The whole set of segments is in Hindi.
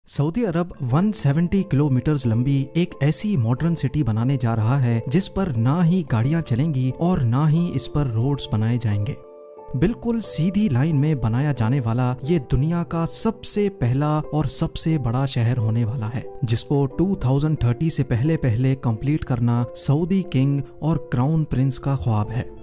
सऊदी अरब 170 किलोमीटर लंबी एक ऐसी मॉडर्न सिटी बनाने जा रहा है जिस पर ना ही गाड़ियां चलेंगी और ना ही इस पर रोड्स बनाए जाएंगे। बिल्कुल सीधी लाइन में बनाया जाने वाला ये दुनिया का सबसे पहला और सबसे बड़ा शहर होने वाला है, जिसको 2030 से पहले पहले कंप्लीट करना सऊदी किंग और क्राउन प्रिंस का ख्वाब है।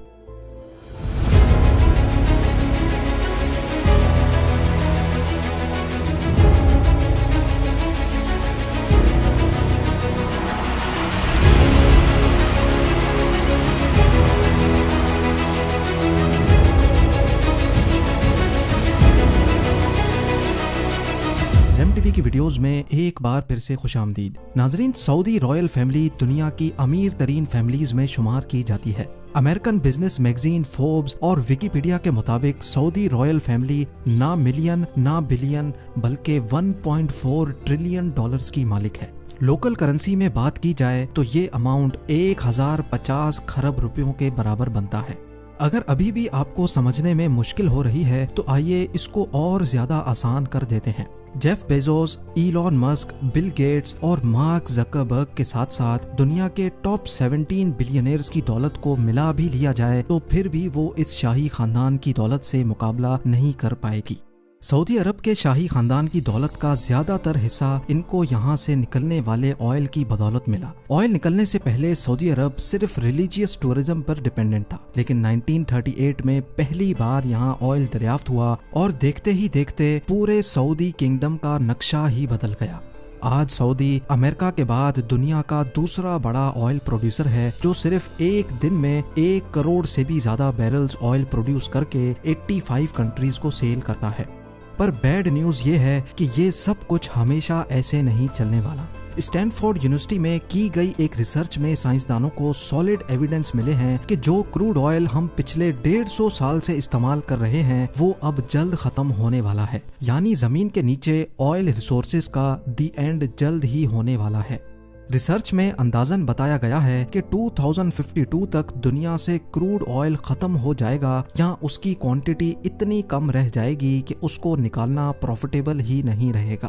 ज़ेम टीवी की वीडियोस में एक बार फिर से खुशामदीद। नाजरीन, सऊदी रॉयल फैमिली दुनिया की अमीर तरीन फैमिलीज में शुमार की जाती है। अमेरिकन बिजनेस मैगजीन फोर्ब्स और विकिपीडिया के मुताबिक सऊदी रॉयल फैमिली ना मिलियन ना बिलियन बल्कि 1.4 ट्रिलियन डॉलर्स की मालिक है। लोकल करेंसी में बात की जाए तो ये अमाउंट 1050 खरब रुपयों के बराबर बनता है। अगर अभी भी आपको समझने में मुश्किल हो रही है तो आइए इसको और ज्यादा आसान कर देते हैं। Jeff Bezos, Elon Musk, Bill Gates और मार्क ज़करबर्ग के साथ साथ दुनिया के टॉप 17 बिलियनियर्स की दौलत को मिला भी लिया जाए तो फिर भी वो इस शाही खानदान की दौलत से मुकाबला नहीं कर पाएगी। सऊदी अरब के शाही खानदान की दौलत का ज्यादातर हिस्सा इनको यहाँ से निकलने वाले ऑयल की बदौलत मिला। ऑयल निकलने से पहले सऊदी अरब सिर्फ रिलीजियस टूरिज्म पर डिपेंडेंट था, लेकिन 1938 में पहली बार यहाँ ऑयल दरियाफ्त हुआ और देखते ही देखते पूरे सऊदी किंगडम का नक्शा ही बदल गया। आज सऊदी अमेरिका के बाद दुनिया का दूसरा बड़ा ऑयल प्रोड्यूसर है, जो सिर्फ एक दिन में 1 करोड़ से भी ज्यादा बैरल्स ऑयल प्रोड्यूस करके 85 कंट्रीज को सेल करता है। पर बैड न्यूज ये है कि ये सब कुछ हमेशा ऐसे नहीं चलने वाला। स्टैनफोर्ड यूनिवर्सिटी में की गई एक रिसर्च में साइंसदानों को सॉलिड एविडेंस मिले हैं कि जो क्रूड ऑयल हम पिछले 150 साल से इस्तेमाल कर रहे हैं वो अब जल्द खत्म होने वाला है। यानी जमीन के नीचे ऑयल रिसोर्सेज का दी एंड जल्द ही होने वाला है। रिसर्च में अंदाजन बताया गया है कि 2052 तक दुनिया से क्रूड ऑयल खत्म हो जाएगा या उसकी क्वांटिटी इतनी कम रह जाएगी कि उसको निकालना प्रॉफिटेबल ही नहीं रहेगा।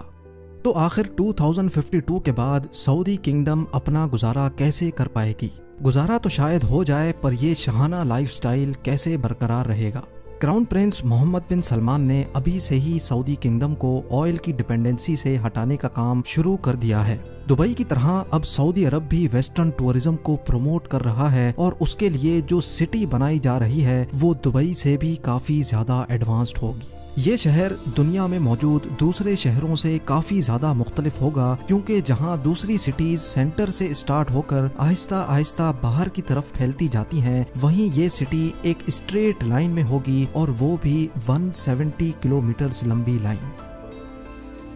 तो आखिर 2052 के बाद सऊदी किंगडम अपना गुजारा कैसे कर पाएगी? गुजारा तो शायद हो जाए, पर ये शाहाना लाइफस्टाइल कैसे बरकरार रहेगा? क्राउन प्रिंस मोहम्मद बिन सलमान ने अभी से ही सऊदी किंगडम को ऑयल की डिपेंडेंसी से हटाने का काम शुरू कर दिया है। दुबई की तरह अब सऊदी अरब भी वेस्टर्न टूरिज्म को प्रमोट कर रहा है और उसके लिए जो सिटी बनाई जा रही है वो दुबई से भी काफी ज्यादा एडवांस्ड होगी। ये शहर दुनिया में मौजूद दूसरे शहरों से काफी ज्यादा मुख्तलिफ होगा, क्योंकि जहां दूसरी सिटीज सेंटर से स्टार्ट होकर आहिस्ता आहिस्ता बाहर की तरफ फैलती जाती हैं, वहीं ये सिटी एक स्ट्रेट लाइन में होगी और वो भी 170 किलोमीटर लंबी लाइन।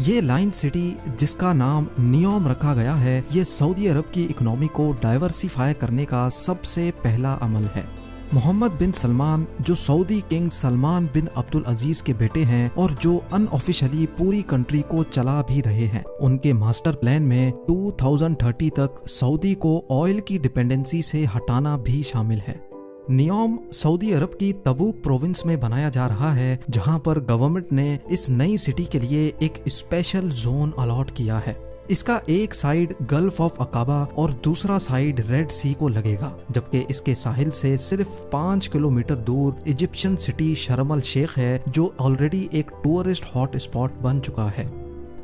ये लाइन सिटी जिसका नाम नियोम रखा गया है, ये सऊदी अरब की इकोनॉमी को डाइवर्सिफाई करने का सबसे पहला अमल है। मोहम्मद बिन सलमान, जो सऊदी किंग सलमान बिन अब्दुल अजीज के बेटे हैं और जो अनऑफिशियली पूरी कंट्री को चला भी रहे हैं, उनके मास्टर प्लान में 2030 तक सऊदी को ऑयल की डिपेंडेंसी से हटाना भी शामिल है। नियोम सऊदी अरब की तबूक प्रोविंस में बनाया जा रहा है, जहां पर गवर्नमेंट ने इस नई सिटी के लिए एक स्पेशल जोन अलॉट किया है। इसका एक साइड गल्फ ऑफ अकाबा और दूसरा साइड रेड सी को लगेगा, जबकि इसके साहिल से सिर्फ 5 किलोमीटर दूर इजिप्शियन सिटी शर्म अल शेख है, जो ऑलरेडी एक टूरिस्ट हॉट स्पॉट बन चुका है।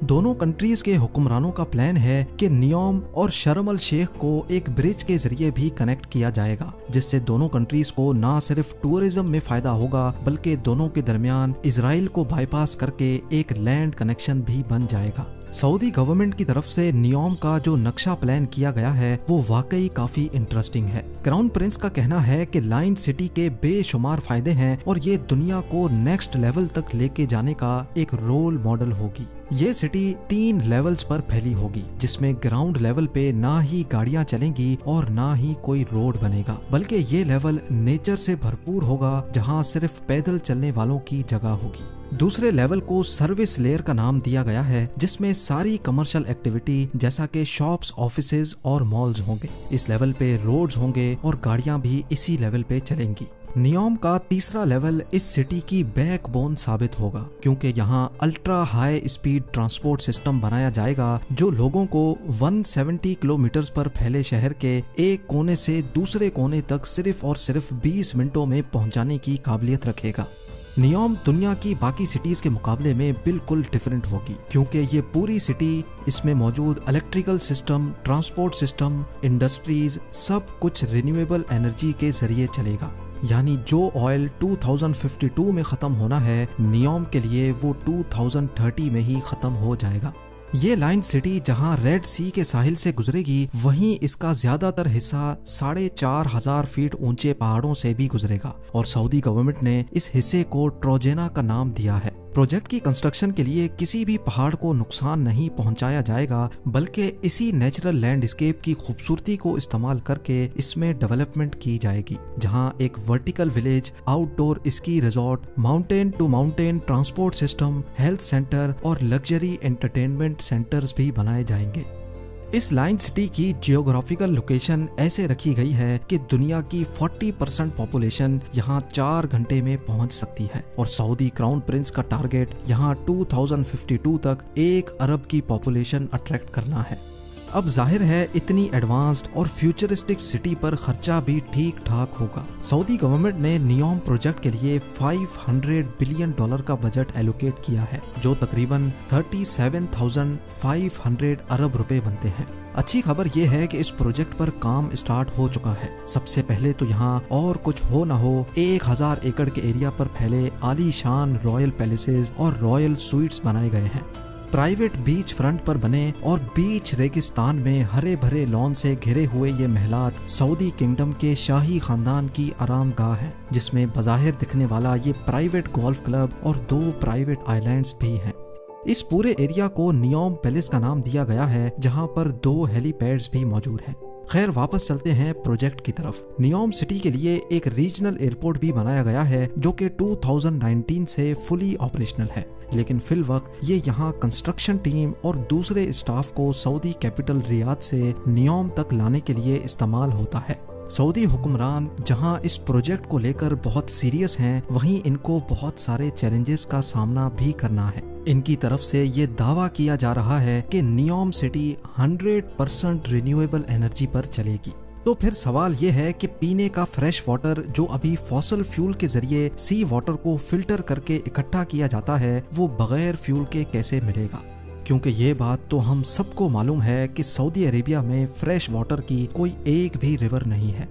दोनों कंट्रीज के हुक्मरानों का प्लान है कि नियोम और शर्म अल शेख को एक ब्रिज के जरिए भी कनेक्ट किया जाएगा, जिससे दोनों कंट्रीज को ना सिर्फ टूरिज्म में फायदा होगा बल्कि दोनों के दरमियान इजराइल को बाईपास करके एक लैंड कनेक्शन भी बन जाएगा। सऊदी गवर्नमेंट की तरफ से नियोम का जो नक्शा प्लान किया गया है वो वाकई काफी इंटरेस्टिंग है। क्राउन प्रिंस का कहना है कि लाइन सिटी के बेशुमार फायदे हैं और ये दुनिया को नेक्स्ट लेवल तक लेके जाने का एक रोल मॉडल होगी। ये सिटी 3 लेवल्स पर फैली होगी, जिसमें ग्राउंड लेवल पे ना ही गाड़ियां चलेंगी और ना ही कोई रोड बनेगा, बल्कि ये लेवल नेचर से भरपूर होगा, जहां सिर्फ पैदल चलने वालों की जगह होगी। दूसरे लेवल को सर्विस लेयर का नाम दिया गया है, जिसमें सारी कमर्शियल एक्टिविटी जैसा कि शॉप्स, ऑफिसेज और मॉल्स होंगे। इस लेवल पे रोड्स होंगे और गाड़ियां भी इसी लेवल पे चलेंगी। नियोम का तीसरा लेवल इस सिटी की बैकबोन साबित होगा, क्योंकि यहाँ ultra high speed transport system बनाया जाएगा जो लोगों को 170 किलोमीटर पर फैले शहर के एक कोने से दूसरे कोने तक सिर्फ और सिर्फ 20 मिनटों में पहुंचाने की काबिलियत रखेगा। नियोम दुनिया की बाकी सिटीज के मुकाबले में बिल्कुल डिफरेंट होगी, क्योंकि ये पूरी सिटी, इसमें मौजूद electrical system, transport system, industries, सब कुछ रिन्यूएबल एनर्जी के जरिए चलेगा। यानी जो ऑयल 2052 में ख़त्म होना है, नियोम के लिए वो 2030 में ही ख़त्म हो जाएगा। ये लाइन सिटी जहां रेड सी के साहिल से गुजरेगी, वहीं इसका ज्यादातर हिस्सा 4500 फीट ऊंचे पहाड़ों से भी गुजरेगा और सऊदी गवर्नमेंट ने इस हिस्से को ट्रोजेना का नाम दिया है। प्रोजेक्ट की कंस्ट्रक्शन के लिए किसी भी पहाड़ को नुकसान नहीं पहुंचाया जाएगा, बल्कि इसी नेचुरल लैंडस्केप की खूबसूरती को इस्तेमाल करके इसमें डेवलपमेंट की जाएगी, जहां एक vertical village, outdoor ski resort, mountain to mountain transport system, health centre और लग्जरी एंटरटेनमेंट सेंटर्स भी बनाए जाएंगे। इस लाइन सिटी की जियोग्राफिकल लोकेशन ऐसे रखी गई है कि दुनिया की 40% पॉपुलेशन यहाँ 4 घंटे में पहुँच सकती है और सऊदी क्राउन प्रिंस का टारगेट यहाँ 2052 तक 1 अरब की पॉपुलेशन अट्रैक्ट करना है। अब जाहिर है इतनी एडवांस्ड और फ्यूचरिस्टिक सिटी पर खर्चा भी ठीक ठाक होगा। सऊदी गवर्नमेंट ने नियोम प्रोजेक्ट के लिए $500 बिलियन का बजट एलोकेट किया है, जो तकरीबन 37,500 अरब रुपए बनते हैं। अच्छी खबर यह है कि इस प्रोजेक्ट पर काम स्टार्ट हो चुका है। सबसे पहले तो यहाँ और कुछ हो ना हो 1000 एकड़ के एरिया पर फैले आलीशान रॉयल पैलेसेस और रॉयल स्वीट्स बनाए गए हैं। प्राइवेट बीच फ्रंट पर बने और बीच रेगिस्तान में हरे भरे लॉन से घिरे हुए ये महलात सऊदी किंगडम के शाही खानदान की आरामगाह है, जिसमें बज़ाहिर दिखने वाला ये प्राइवेट गोल्फ क्लब और 2 प्राइवेट आइलैंड्स भी हैं। इस पूरे एरिया को नियोम पैलेस का नाम दिया गया है, जहां पर 2 हेलीपैड्स भी मौजूद हैं। खैर, वापस चलते हैं प्रोजेक्ट की तरफ। नियोम सिटी के लिए एक रीजनल एयरपोर्ट भी बनाया गया है, जो कि 2019 से फुली ऑपरेशनल है, लेकिन फिल वक्त ये यहाँ कंस्ट्रक्शन टीम और दूसरे स्टाफ को सऊदी कैपिटल रियाद से नियोम तक लाने के लिए इस्तेमाल होता है। सऊदी हुक्मरान जहां इस प्रोजेक्ट को लेकर बहुत सीरियस हैं, वहीं इनको बहुत सारे चैलेंजेस का सामना भी करना है। इनकी तरफ से ये दावा किया जा रहा है कि नियोम सिटी 100% रिन्यूएबल एनर्जी पर चलेगी। तो फिर सवाल ये है कि पीने का फ्रेश वाटर जो अभी फॉसल फ्यूल के जरिए सी वाटर को फिल्टर करके इकट्ठा किया जाता है, वो बगैर फ्यूल के कैसे मिलेगा? क्योंकि ये बात तो हम सबको मालूम है कि सऊदी अरेबिया में फ्रेश वाटर की कोई एक भी रिवर नहीं है।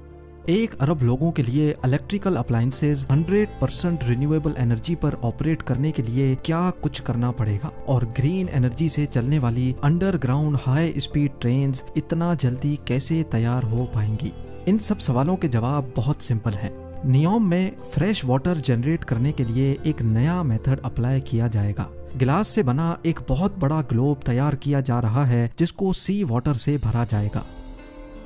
1 अरब लोगों के लिए इलेक्ट्रिकल अप्लायंसेज 100% रिन्यूएबल एनर्जी पर ऑपरेट करने के लिए क्या कुछ करना पड़ेगा, और ग्रीन एनर्जी से चलने वाली अंडरग्राउंड हाई स्पीड ट्रेन्स इतना जल्दी कैसे तैयार हो पाएंगी? इन सब सवालों के जवाब बहुत सिंपल है। नियोम में फ्रेश वाटर जनरेट करने के लिए एक नया मेथड अप्लाई किया जाएगा। गिलास से बना एक बहुत बड़ा ग्लोब तैयार किया जा रहा है, जिसको सी वाटर से भरा जाएगा।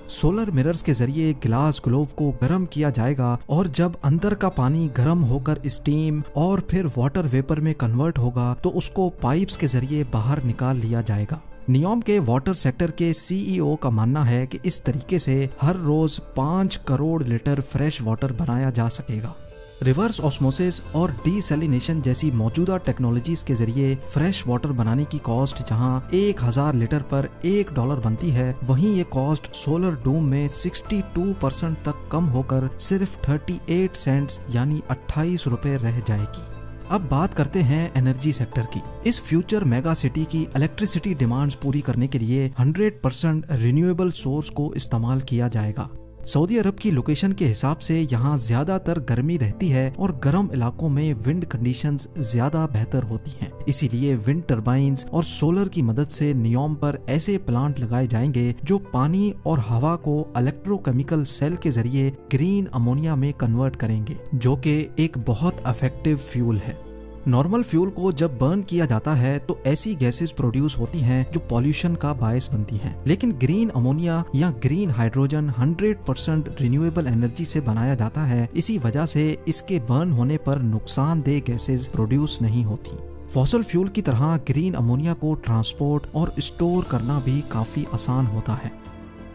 सोलर मिरर्स के जरिए गिलास ग्लोब को गर्म किया जाएगा और जब अंदर का पानी गर्म होकर स्टीम और फिर वाटर वेपर में कन्वर्ट होगा, तो उसको पाइप्स के जरिए बाहर निकाल लिया जाएगा। नियोम के वाटर सेक्टर के CEO का मानना है कि इस तरीके से हर रोज 5 करोड़ लीटर फ्रेश वाटर बनाया जा सकेगा। रिवर्स ऑस्मोसिस और डीसैलिनेशन जैसी मौजूदा टेक्नोलॉजीज के जरिए फ्रेश वाटर बनाने की कॉस्ट जहां 1000 लीटर पर $1 बनती है, वहीं ये कॉस्ट सोलर डूम में 62% तक कम होकर सिर्फ 38 सेंट्स यानी 28 रुपए रह जाएगी। अब बात करते हैं एनर्जी सेक्टर की। इस फ्यूचर मेगा सिटी की इलेक्ट्रिसिटी डिमांड्स पूरी करने के लिए 100% रिन्यूएबल सोर्स को इस्तेमाल किया जाएगा। सऊदी अरब की लोकेशन के हिसाब से यहाँ ज्यादातर गर्मी रहती है और गर्म इलाकों में विंड कंडीशंस ज्यादा बेहतर होती हैं। इसीलिए विंड टरबाइंस और सोलर की मदद से नियोम पर ऐसे प्लांट लगाए जाएंगे जो पानी और हवा को इलेक्ट्रोकेमिकल सेल के जरिए ग्रीन अमोनिया में कन्वर्ट करेंगे, जो कि एक बहुत इफेक्टिव फ्यूल है। नॉर्मल फ्यूल को जब बर्न किया जाता है तो ऐसी गैसेस प्रोड्यूस होती हैं जो पॉल्यूशन का बायस बनती हैं, लेकिन ग्रीन अमोनिया या ग्रीन हाइड्रोजन 100% रिन्यूएबल एनर्जी से बनाया जाता है। इसी वजह से इसके बर्न होने पर नुकसानदेह गैसेस प्रोड्यूस नहीं होती। फॉसल फ्यूल की तरह ग्रीन अमोनिया को ट्रांसपोर्ट और स्टोर करना भी काफी आसान होता है।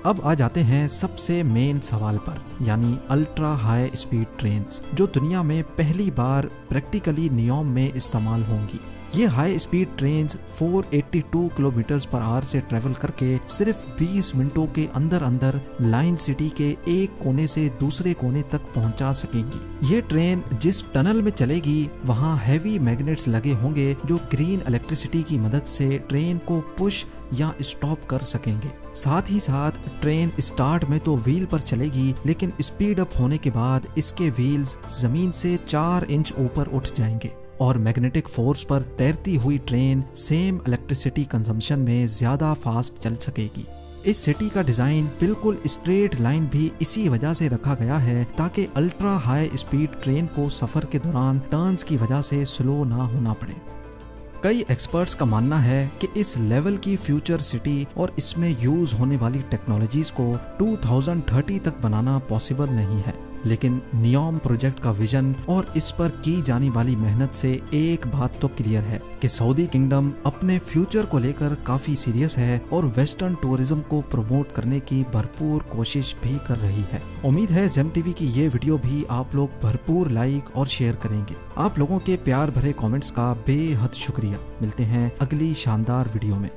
अब आ जाते हैं सबसे मेन सवाल पर, यानी अल्ट्रा हाई स्पीड ट्रेन्स जो दुनिया में पहली बार प्रैक्टिकली नियोम में इस्तेमाल होंगी। ये high speed trains 482 kilometre per hour से ट्रेवल करके सिर्फ 20 मिनटों के अंदर अंदर लाइन सिटी के एक कोने से दूसरे कोने तक पहुंचा सकेंगी। ये ट्रेन जिस टनल में चलेगी वहां हैवी मैग्नेट्स लगे होंगे जो ग्रीन इलेक्ट्रिसिटी की मदद से ट्रेन को पुश या स्टॉप कर सकेंगे। साथ ही साथ ट्रेन स्टार्ट में तो व्हील पर चलेगी, लेकिन स्पीड अप होने के बाद इसके व्हील्स जमीन से 4 इंच ऊपर उठ जाएंगे और मैग्नेटिक फोर्स पर तैरती हुई ट्रेन सेम इलेक्ट्रिसिटी कंजम्पशन में ज्यादा फास्ट चल सकेगी। इस सिटी का डिजाइन बिल्कुल स्ट्रेट लाइन भी इसी वजह से रखा गया है ताकि अल्ट्रा हाई स्पीड ट्रेन को सफर के दौरान टर्न्स की वजह से स्लो ना होना पड़े। कई एक्सपर्ट्स का मानना है कि इस लेवल की फ्यूचर सिटी और इसमें यूज होने वाली टेक्नोलॉजीज को 2030 तक बनाना पॉसिबल नहीं है, लेकिन नियोम प्रोजेक्ट का विजन और इस पर की जाने वाली मेहनत से एक बात तो क्लियर है कि सऊदी किंगडम अपने फ्यूचर को लेकर काफी सीरियस है और वेस्टर्न टूरिज्म को प्रमोट करने की भरपूर कोशिश भी कर रही है। उम्मीद है जेम टीवी की ये वीडियो भी आप लोग भरपूर लाइक और शेयर करेंगे। आप लोगों के प्यार भरे कमेंट्स का बेहद शुक्रिया। मिलते हैं अगली शानदार वीडियो में।